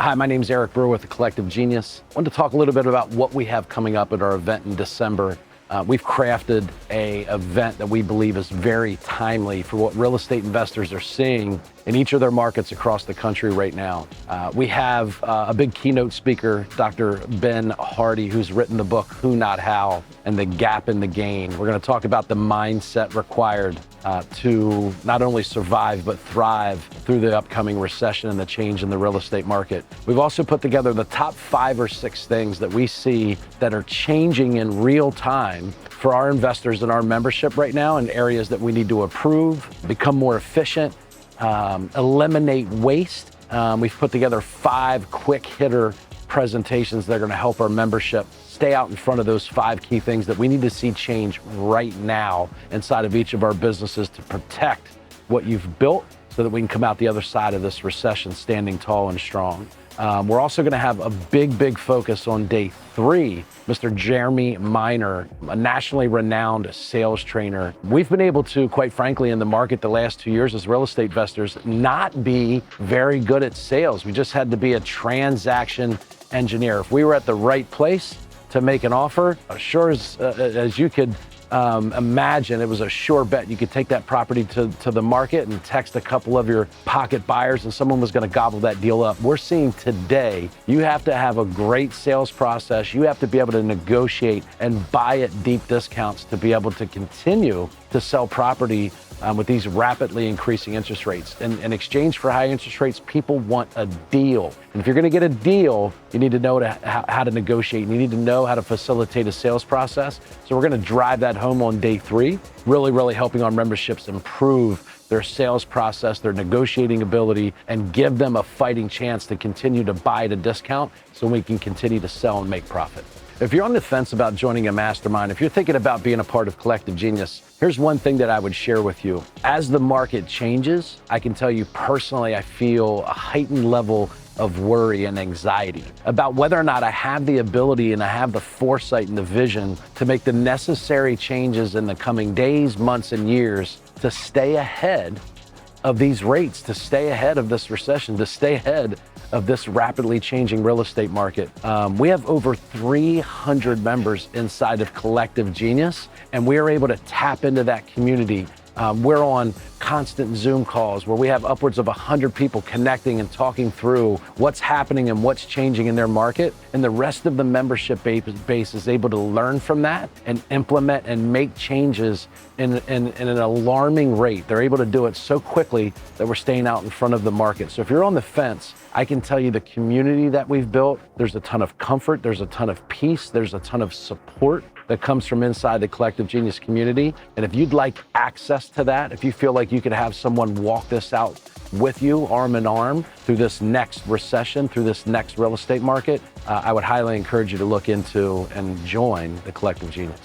Hi, my name is Eric Brewer with the Collective Genius. I wanted to talk a little bit about what we have coming up at our event in December. We've crafted an event that we believe is very timely for what real estate investors are seeing in each of their markets across the country right now. We have a big keynote speaker, Dr. Ben Hardy, who's written the book, Who Not How, and the Gap in the Gain. We're going to talk about the mindset required to not only survive, but thrive through the upcoming recession and the change in the real estate market. We've also put together the top 5 or 6 things that we see that are changing in real time for our investors and our membership right now in areas that we need to improve, become more efficient, eliminate waste. We've put together 5 quick hitter presentations that are going to help our membership stay out in front of those 5 key things that we need to see change right now inside of each of our businesses to protect what you've built so that we can come out the other side of this recession standing tall and strong. We're also going to have a big focus on day 3. Mr. Jeremy Miner, a nationally renowned sales trainer. We've been able to, quite frankly, in the market the last 2 years as real estate investors, not be very good at sales. We just had to be a transaction engineer. If we were at the right place to make an offer, sure as you could imagine, it was a sure bet. You could take that property to the market and text a couple of your pocket buyers and someone was going to gobble that deal up. We're seeing today, you have to have a great sales process. You have to be able to negotiate and buy at deep discounts to be able to continue to sell property with these rapidly increasing interest rates. In exchange for high interest rates, people want a deal. And if you're going to get a deal, you need to know how to negotiate. You need to know how to facilitate a sales process. So we're going to drive that home on day 3, really helping our memberships improve their sales process, their negotiating ability, and give them a fighting chance to continue to buy at a discount so we can continue to sell and make profit. If you're on the fence about joining a mastermind, if you're thinking about being a part of Collective Genius, here's one thing that I would share with you. As the market changes, I can tell you personally, I feel a heightened level of worry and anxiety about whether or not I have the ability and I have the foresight and the vision to make the necessary changes in the coming days, months, and years to stay ahead of these rates, to stay ahead of this recession, to stay ahead of this rapidly changing real estate market. We have over 300 members inside of Collective Genius, and we are able to tap into that community. We're on constant Zoom calls where we have upwards of 100 people connecting and talking through what's happening and what's changing in their market. And the rest of the membership base is able to learn from that and implement and make changes in an alarming rate. They're able to do it so quickly that we're staying out in front of the market. So if you're on the fence, I can tell you the community that we've built, there's a ton of comfort, there's a ton of peace, there's a ton of support that comes from inside the Collective Genius community. And if you'd like access to that, if you feel like you could have someone walk this out with you, arm in arm, through this next recession, through this next real estate market, I would highly encourage you to look into and join the Collective Genius.